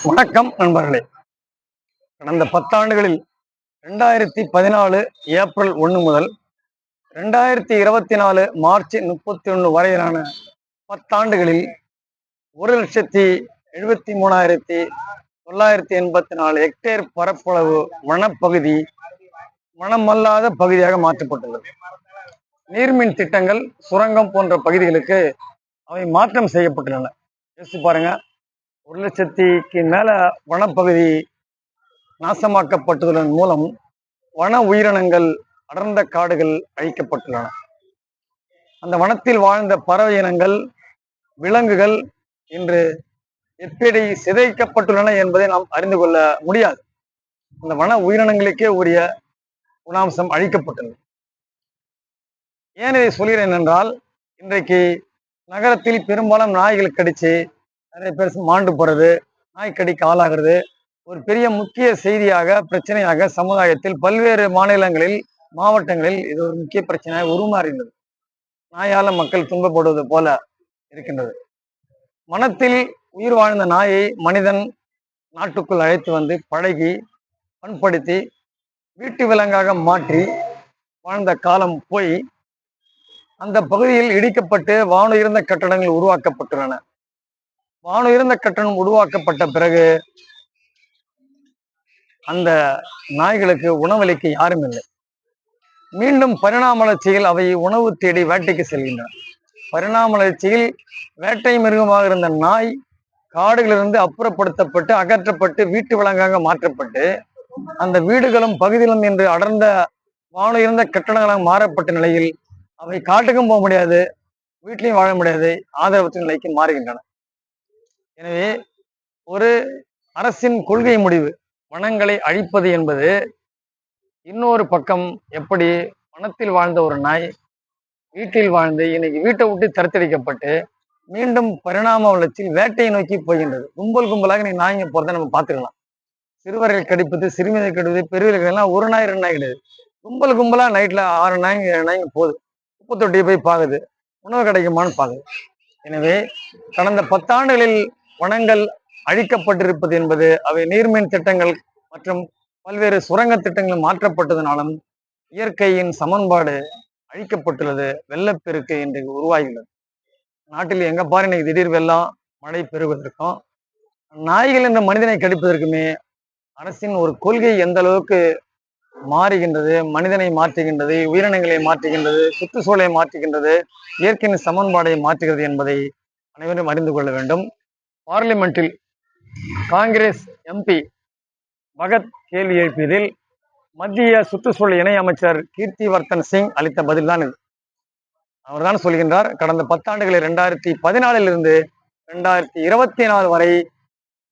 வணக்கம் நண்பர்களே. கடந்த 10 ஆண்டுகளில் 2014 ஏப்ரல் 1 முதல் 2024 மார்ச் 31 வரையிலான 10 ஆண்டுகளில் 1,73,984 ஹெக்டேர் பரப்பளவு வனப்பகுதி வனமல்லாத பகுதியாக மாற்றப்பட்டுள்ளது. நீர்மின் திட்டங்கள், சுரங்கம் போன்ற பகுதிகளுக்கு அவை மாற்றம் செய்யப்பட்டுள்ளன. யோசிச்சு பாருங்க, 1,00,000க்கு மேல வனப்பகுதி நாசமாக்கப்பட்டதன் மூலம் வன உயிரினங்கள், அடர்ந்த காடுகள் அழிக்கப்பட்டுள்ளன. அந்த வனத்தில் வாழ்ந்த பறவை இனங்கள், விலங்குகள் இன்று எப்படி சிதைக்கப்பட்டுள்ளன என்பதை நாம் அறிந்து கொள்ள முடியாது. அந்த வன உயிரினங்களுக்கே உரிய குணாம்சம் அழிக்கப்பட்டுள்ளது. ஏன் இதை சொல்கிறேன் என்றால், இன்றைக்கு நகரத்தில் பெரும்பாலும் நாய்கள் கடிச்சு நிறைய பேர் மாண்டு போறது, நாய்க்கடிக்கு ஆளாகிறது ஒரு பெரிய முக்கிய செய்தியாக, பிரச்சனையாக சமுதாயத்தில் பல்வேறு மாநிலங்களில், மாவட்டங்களில் இது ஒரு முக்கிய பிரச்சனையாக உருமாறியுள்ளது. நாயால மக்கள் துன்பப்படுவது போல இருக்கின்றது. வனத்தில் உயிர் வாழ்ந்த நாயை மனிதன் நாட்டுக்குள் அழைத்து வந்து பழகி, பண்படுத்தி, வீட்டு விலங்காக மாற்றி வாழ்ந்த காலம் போய் அந்த பகுதியில் இடிக்கப்பட்டு வானுயர்ந்த கட்டடங்கள் உருவாக்கப்பட்டுள்ளன. வானுயர்ந்த கட்டணம் உருவாக்கப்பட்ட பிறகு அந்த நாய்களுக்கு உணவளிக்க யாரும் இல்லை. மீண்டும் பரிணாம வளர்ச்சியில் அவை உணவு தேடி வேட்டைக்கு செல்கின்றன. பரிணாம வளர்ச்சியில் வேட்டை மிருகமாக இருந்த நாய் காடுகளிலிருந்து அப்புறப்படுத்தப்பட்டு, அகற்றப்பட்டு, வீட்டு விலங்காக மாற்றப்பட்டு, அந்த வீடுகளும் பகுதிகளும் என்று அடர்ந்த வானுயர்ந்த கட்டடங்களாக மாறப்பட்ட நிலையில் அவை காட்டுக்கும் போக முடியாது, வீட்லையும் வாழ முடியாது, ஆதரவற்ற நிலைக்கு மாறுகின்றன. எனவே ஒரு அரசின் கொள்கை முடிவு வனங்களை அழிப்பது என்பது, இன்னொரு பக்கம் எப்படி வனத்தில் வாழ்ந்த ஒரு நாய் வீட்டில் வாழ்ந்து இன்னைக்கு வீட்டை விட்டு தரத்தடிக்கப்பட்டு மீண்டும் பரிணாம வளர்ச்சியில் வேட்டையை நோக்கி போகின்றது. கும்பல் கும்பலாக நீ நாய்ங்க போறதை நம்ம பார்த்துக்கலாம். சிறுவர்கள் கடிப்பது, சிறுமியை கடிப்பது, பெரியவர்கள் எல்லாம் ஒரு நாய் 2 நாய் கிடையாது, கும்பல் கும்பலா நைட்ல 6 நாய்ங்க 7 நாய்ங்க போகுது. குப்பை தொட்டியை போய் பாக்குது, உணவு கிடைக்குமான்னு பாக்குது. எனவே கடந்த 10 ஆண்டுகளில் வனங்கள் அழிக்கப்பட்டிருப்பது என்பது அவை நீர்மின் திட்டங்கள் மற்றும் பல்வேறு சுரங்க திட்டங்கள் மாற்றப்பட்டதனாலும் இயற்கையின் சமன்பாடு அழிக்கப்பட்டுள்ளது. வெள்ளப்பெருக்கு இன்றைக்கு உருவாகியுள்ளது. நாட்டில் எங்க பாரு இன்னைக்கு திடீர் வெள்ளம், மழை பெறுவதற்கும் நாய்கள் என்ற மனிதனை கடிப்பதற்குமே அரசின் ஒரு கொள்கை எந்த அளவுக்கு மாறுகின்றது, மனிதனை மாற்றுகின்றது, உயிரினங்களை மாற்றுகின்றது, சுற்றுச்சூழலை மாற்றுகின்றது, இயற்கையின் சமன்பாடை மாற்றுகிறது என்பதை அனைவரும் அறிந்து கொள்ள வேண்டும். பார்லிமெண்டில் காங்கிரஸ் எம்பி பகத் கேள்வி எழுப்பியதில் மத்திய சுற்றுச்சூழல் இணை அமைச்சர் கீர்த்திவர்தன் சிங் அளித்த பதில் தான் இது. அவர்தான் சொல்கின்றார், கடந்த 10 ஆண்டுகளில் 2014 இருந்து 2024 வரை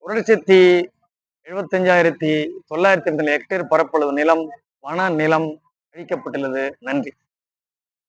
1,75,902 ஹெக்டேர் பரப்பளவு நிலம், வன நிலம் அழிக்கப்பட்டுள்ளது. நன்றி.